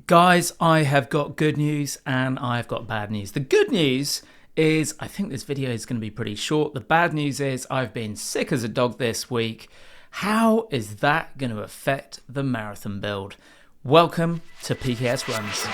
Guys, I have got good news and I've got bad news. The good news is I think this video is going to be pretty short. The bad news is I've been sick as a dog this week. How is that going to affect the marathon build? Welcome to PKSRUNS.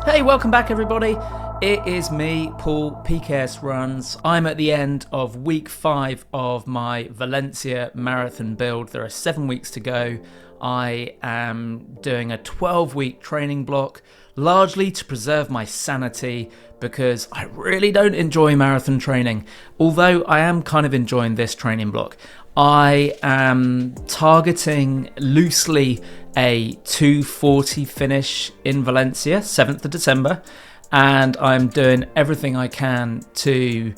Hey, welcome back everybody. It is me, Paul, PKSRUNS. I'm at the end of week 5 of my Valencia Marathon build. There are 7 weeks to go. I am doing a 12-week training block, largely to preserve my sanity because I really don't enjoy marathon training, although I am kind of enjoying this training block. I am targeting loosely a 2:40 finish in Valencia, 7th of December. And I'm doing everything I can to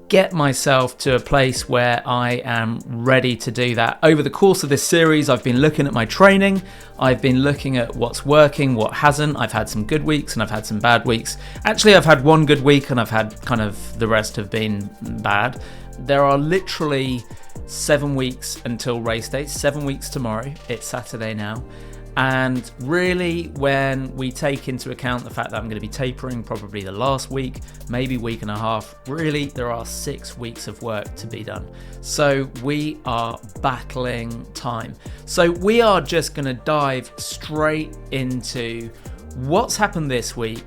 get myself to a place where I am ready to do that. Over the course of this series, I've been looking at my training. I've been looking at what's working, what hasn't. I've had some good weeks and I've had some bad weeks. Actually, I've had one good week and I've had kind of the rest have been bad. There are literally 7 weeks until race day, 7 weeks tomorrow. It's Saturday now. And really, when we take into account the fact that I'm going to be tapering probably the last week, maybe week and a half, really there are 6 weeks of work to be done. So we are battling time. So we are just going to dive straight into what's happened this week,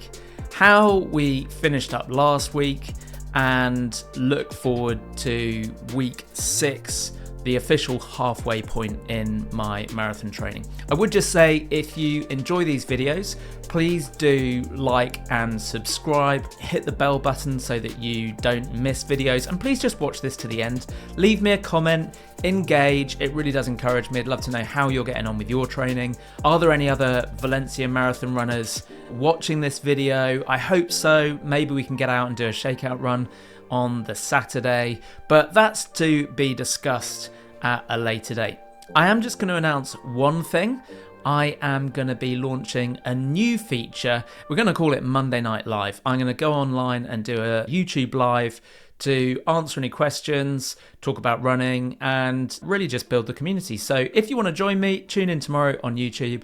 how we finished up last week, and look forward to week 6. The official halfway point in my marathon training. I would just say, if you enjoy these videos, please do like and subscribe, hit the bell button so that you don't miss videos, and please just watch this to the end. Leave me a comment, engage, it really does encourage me. I'd love to know how you're getting on with your training. Are there any other Valencia marathon runners watching this video? I hope so. Maybe we can get out and do a shakeout run on the Saturday, but that's to be discussed at a later date. I am just going to announce one thing. I am going to be launching a new feature. We're going to call it Monday Night Live. I'm going to go online and do a YouTube live to answer any questions, talk about running, and really just build the community. So if you want to join me, tune in tomorrow on YouTube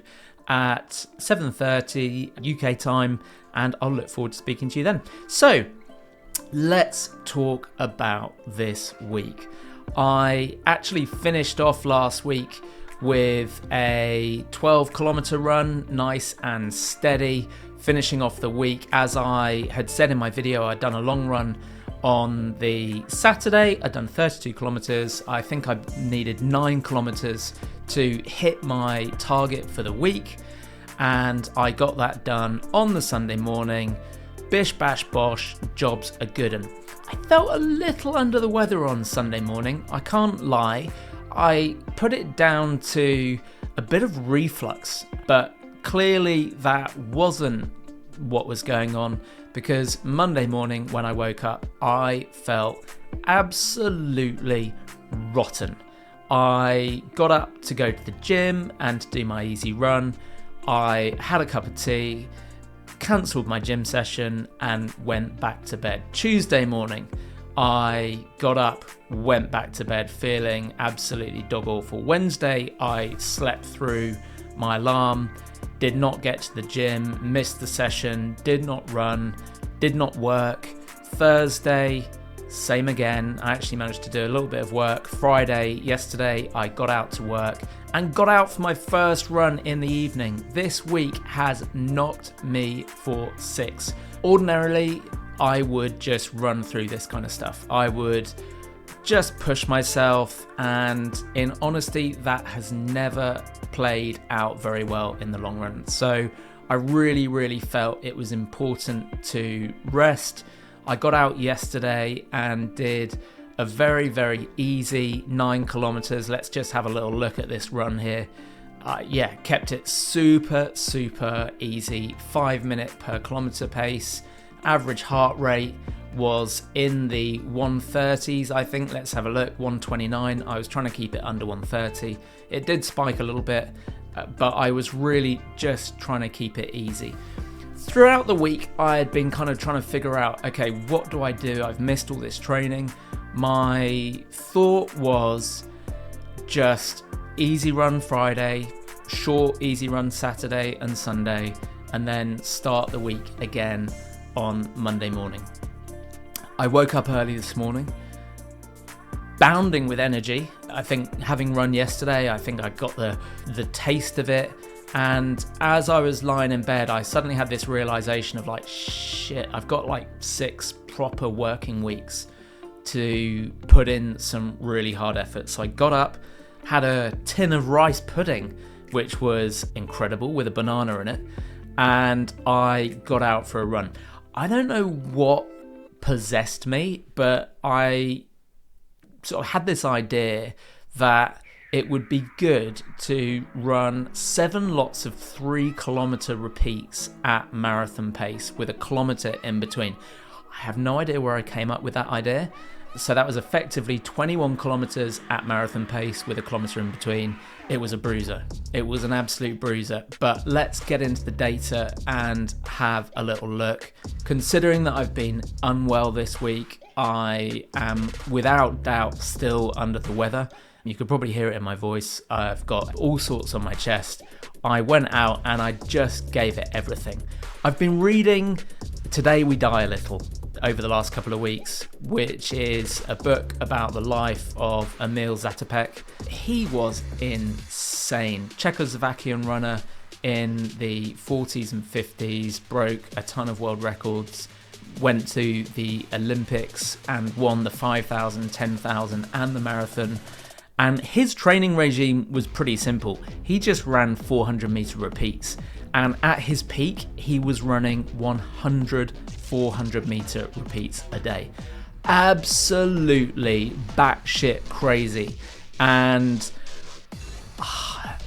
at 7:30 UK time, and I'll look forward to speaking to you then. So let's talk about this week. I actually finished off last week with a 12-kilometer run, nice and steady, finishing off the week. As I had said in my video, I'd done a long run on the Saturday. I'd done 32 kilometers. I think I needed 9 kilometers to hit my target for the week, and I got that done on the Sunday morning. Bish bash bosh, job's a good 'un. I felt a little under the weather on Sunday morning, I can't lie. I put it down to a bit of reflux, but clearly that wasn't what was going on, because Monday morning when I woke up, I felt absolutely rotten. I got up to go to the gym and to do my easy run. I had a cup of tea, cancelled my gym session and went back to bed. Tuesday morning, I got up, went back to bed feeling absolutely dog awful. Wednesday, I slept through my alarm, did not get to the gym, missed the session, did not run, did not work. Thursday, same again. I actually managed to do a little bit of work. Friday, yesterday, I got out to work and got out for my first run in the evening. This week has knocked me for 6. Ordinarily, I would just run through this kind of stuff. I would just push myself, and in honesty, that has never played out very well in the long run. So I really felt it was important to rest. I got out yesterday and did a very easy 9 kilometers. Let's just have a little look at this run here. Kept it super easy. 5 minute per kilometer pace. Average heart rate was in the 130s, I think. Let's have a look. 129. I was trying to keep it under 130. It did spike a little bit, but I was really just trying to keep it easy. Throughout the week, I had been kind of trying to figure out, okay, what do I do? I've missed all this training. My thought was just easy run Friday, short easy run Saturday and Sunday, and then start the week again on Monday morning. I woke up early this morning, bounding with energy. I think having run yesterday, I think I got the taste of it. And as I was lying in bed, I suddenly had this realization of like, shit, I've got like 6 proper working weeks to put in some really hard effort. So I got up, had a tin of rice pudding, which was incredible with a banana in it. And I got out for a run. I don't know what possessed me, but I sort of had this idea that it would be good to run 7 lots of 3-kilometer repeats at marathon pace with a kilometer in between. I have no idea where I came up with that idea. So that was effectively 21 kilometers at marathon pace with a kilometer in between. It was a bruiser. It was an absolute bruiser. But let's get into the data and have a little look. Considering that I've been unwell this week, I am without doubt still under the weather. You could probably hear it in my voice. I've got all sorts on my chest. I went out and I just gave it everything. I've been reading Today We Die a Little over the last couple of weeks, which is a book about the life of Emil Zatopek. He was insane. Czechoslovakian runner in the 40s and 50s, broke a ton of world records, went to the Olympics and won the 5,000, 10,000 and the marathon. And his training regime was pretty simple. He just ran 400 meter repeats. And at his peak, he was running 100 400 meter repeats a day. Absolutely batshit crazy. And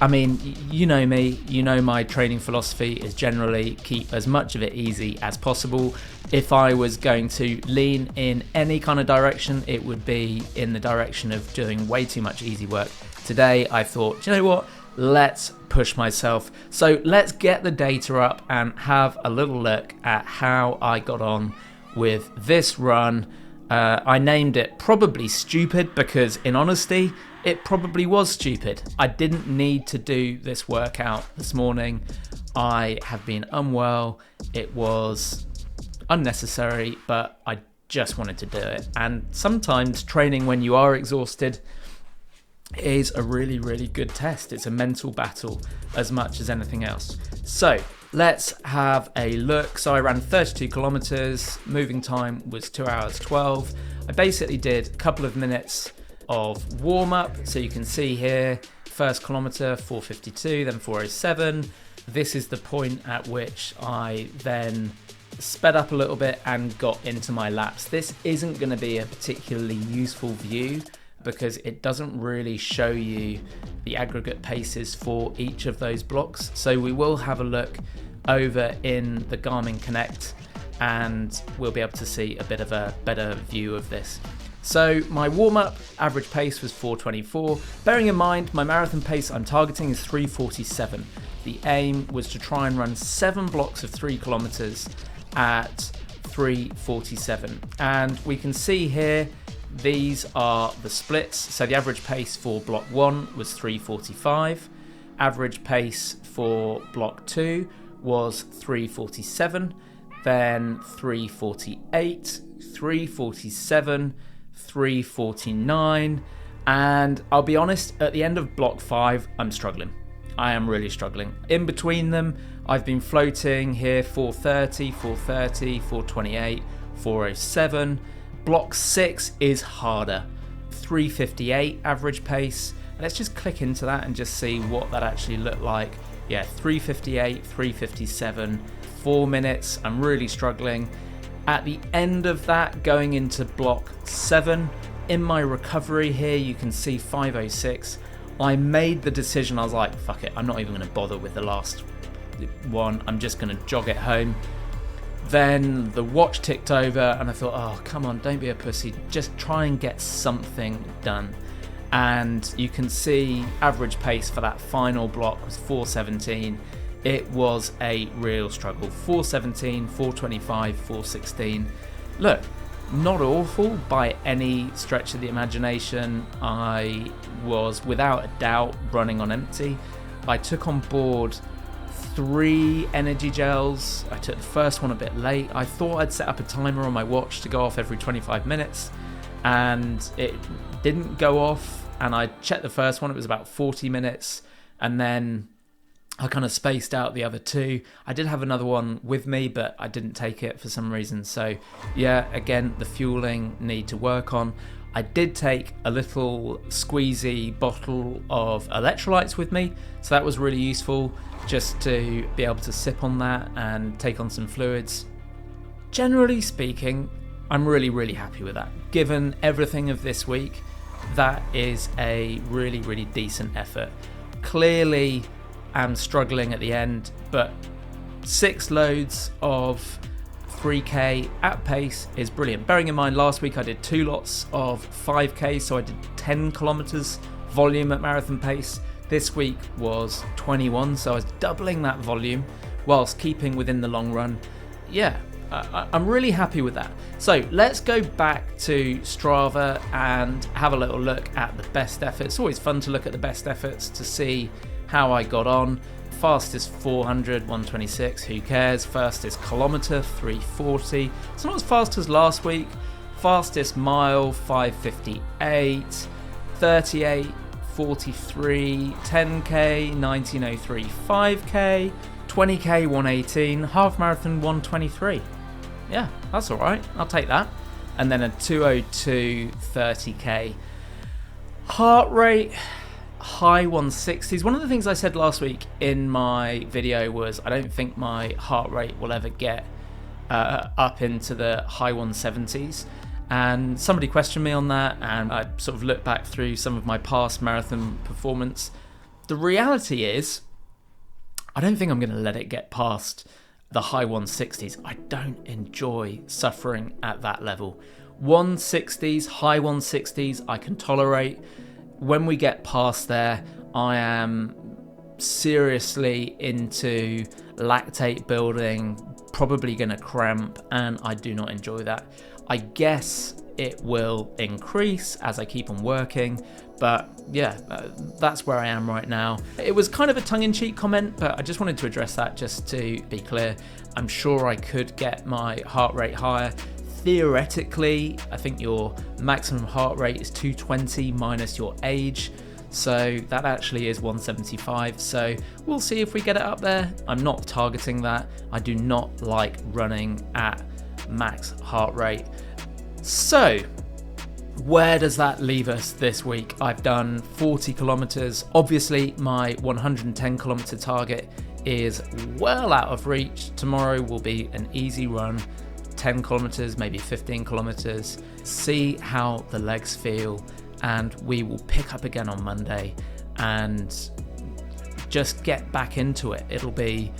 I mean, you know me, you know my training philosophy is generally keep as much of it easy as possible. If I was going to lean in any kind of direction, it would be in the direction of doing way too much easy work. Today, I thought, do you know what? Let's push myself. So let's get the data up and have a little look at how I got on with this run. I named it probably stupid because in honesty, it probably was stupid. I didn't need to do this workout this morning. I have been unwell. It was unnecessary, but I just wanted to do it. And sometimes training when you are exhausted is a really, really good test. It's a mental battle as much as anything else. So let's have a look. So I ran 32 kilometers. Moving time was 2 hours 12. I basically did a couple of minutes of warm up. So you can see here, first kilometer 4:52, then 4:07. This is the point at which I then sped up a little bit and got into my laps. This isn't going to be a particularly useful view because it doesn't really show you the aggregate paces for each of those blocks. So we will have a look over in the Garmin Connect and we'll be able to see a bit of a better view of this. So my warm-up average pace was 4:24. Bearing in mind my marathon pace I'm targeting is 3:47. The aim was to try and run 7 blocks of 3 kilometers at 3:47. And we can see here these are the splits. So the average pace for block 1 was 3:45. Average pace for block 2 was 3:47. Then 3:48, 3:47, 3:49. And I'll be honest, at the end of block 5, I'm struggling. I am really struggling. In between them, I've been floating here 4:30, 4:30, 4:28, 4:07. Block 6 is harder, 3:58 average pace. Let's just click into that and just see what that actually looked like. Yeah, 3:58, 3:57, 4 minutes. I'm really struggling. At the end of that, going into block 7, in my recovery here, you can see 5:06. I made the decision, I was like, fuck it, I'm not even going to bother with the last one. I'm just going to jog it home. Then the watch ticked over and I thought, oh, come on, don't be a pussy. Just try and get something done. And you can see average pace for that final block was 4:17. It was a real struggle. 4:17, 4:25, 4:16. Look, not awful by any stretch of the imagination. I was without a doubt running on empty. I took on board 3 energy gels. I took the first one a bit late. I thought I'd set up a timer on my watch to go off every 25 minutes, and it didn't go off. And I checked the first one, it was about 40 minutes, and then I kind of spaced out the other 2. I did have another one with me, but I didn't take it for some reason. So yeah, again, the fueling need to work on. I did take a little squeezy bottle of electrolytes with me, so that was really useful just to be able to sip on that and take on some fluids. Generally speaking, I'm really happy with that. Given everything of this week, that is a really decent effort. Clearly, I'm struggling at the end, but 6 loads of 3k at pace is brilliant. Bearing in mind last week I did 2 lots of 5k, so I did 10 kilometers volume at marathon pace. This week was 21, so I was doubling that volume whilst keeping within the long run. Yeah, I'm really happy with that. So let's go back to Strava and have a little look at the best efforts. It's always fun to look at the best efforts to see how I got on. Fastest 400, 126, who cares? Fastest kilometre, 340. It's not as fast as last week. Fastest mile, 558, 38, 43, 10k, 1903, 5k, 20k, 118, half marathon, 123. Yeah, that's all right. I'll take that. And then a 202, 30k. Heart rate, high 160s. One of the things I said last week in my video was I don't think my heart rate will ever get up into the high 170s, and somebody questioned me on that, and I sort of looked back through some of my past marathon performance. The reality is I don't think I'm going to let it get past the high 160s. I don't enjoy suffering at that level. 160s, high 160s I can tolerate. When we get past there, I am seriously into lactate building, probably going to cramp, and I do not enjoy that. I guess it will increase as I keep on working, but yeah, that's where I am right now. It was kind of a tongue-in-cheek comment, but I just wanted to address that just to be clear. I'm sure I could get my heart rate higher. Theoretically, I think your maximum heart rate is 220 minus your age, so that actually is 175, so we'll see if we get it up there. I'm not targeting that. I do not like running at max heart rate. So where does that leave us this week? I've done 40 kilometers. Obviously my 110 kilometer target is well out of reach. Tomorrow will be an easy run, 10 kilometers, maybe 15 kilometers, see how the legs feel, and we will pick up again on Monday and just get back into it. It'll be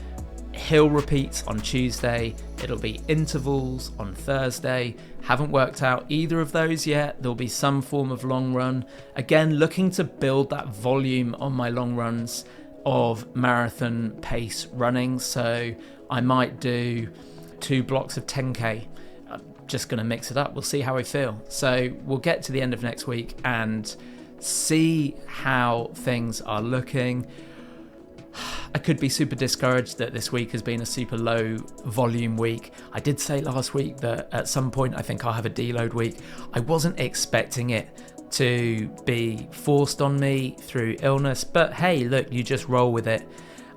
hill repeats on Tuesday, it'll be intervals on Thursday. Haven't worked out either of those yet. There'll be some form of long run. Again, looking to build that volume on my long runs of marathon pace running, so I might do 2 blocks of 10k. I'm just gonna mix it up. We'll see how I feel. So we'll get to the end of next week and see how things are looking. I could be super discouraged that this week has been a super low volume week. I did say last week that at some point I think I'll have a deload week. I wasn't expecting it to be forced on me through illness, but hey, look, you just roll with it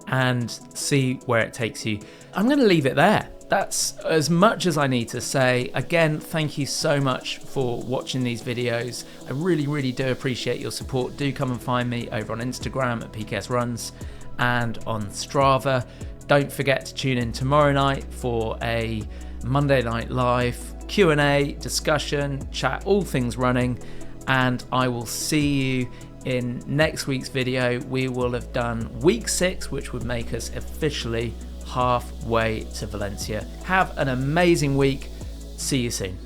and see where it takes you. I'm going to leave it there. That's as much as I need to say. Again, thank you so much for watching these videos. I really do appreciate your support. Do come and find me over on Instagram at PKSRUNS and on Strava. Don't forget to tune in tomorrow night for a Monday Night Live Q&A, discussion, chat, all things running, and I will see you in next week's video. We will have done week 6, which would make us officially halfway to Valencia. Have an amazing week. See you soon.